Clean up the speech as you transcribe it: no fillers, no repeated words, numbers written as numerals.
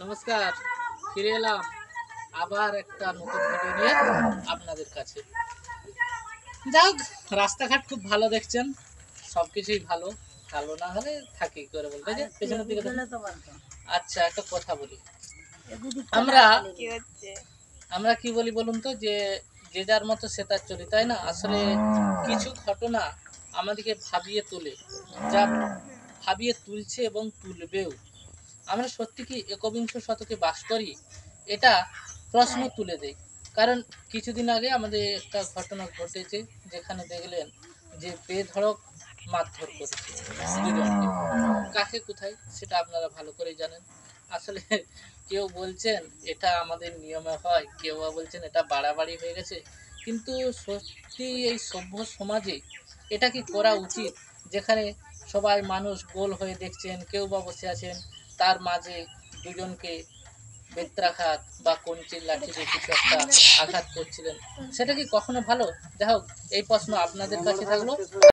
নমস্কার, ফিরে এলাম আবার একটা নতুন ভিডিও নিয়ে আপনাদের কাছে। যাক, রাস্তাঘাট খুব ভালো দেখছেন, সবকিছুই ভালো। ভালো না হলে থাকি করে বলতে যে পেছনের দিকে আচ্ছা, একটা কথা বলি। আমরা আমরা কি বলি বলুন তো, যে যে যার মতো সে তার চলি, তাই না? আসলে কিছু ঘটনা আমাদেরকে ভাবিয়ে তোলে, যা ভাবিয়ে তুলছে এবং তুলবেও। আমরা সত্যি কি একবিংশ শতকে বাস করি? এটা প্রশ্ন তুলে দেয়। কারণ কিছুদিন আগে আমাদের একটা ঘটনা ঘটেছে, যেখানে দেখলেন যে বেধড়ক মারধর করেছে দুজনকে। কাকে কোথায় সেটা আপনারা ভালো করেই জানেন। আসলে কেউ বলছেন এটা আমাদের নিয়মে হয়, কেউ বা বলছেন এটা বাড়াবাড়ি হয়ে গেছে। কিন্তু সত্যি এই সভ্য সমাজে এটা কি করা উচিত? যেখানে সবাই মানুষ গোল হয়ে দেখছেন, কেউ বা বসে আছেন, তার মাঝে দুজনকে বেত্রাঘাত বা কঞ্চির লাঠি দিয়ে কিছু একটা আঘাত করছিলেন, সেটা কি কখনো ভালো? যাই হোক, এই প্রশ্ন আপনাদের কাছে থাকলো।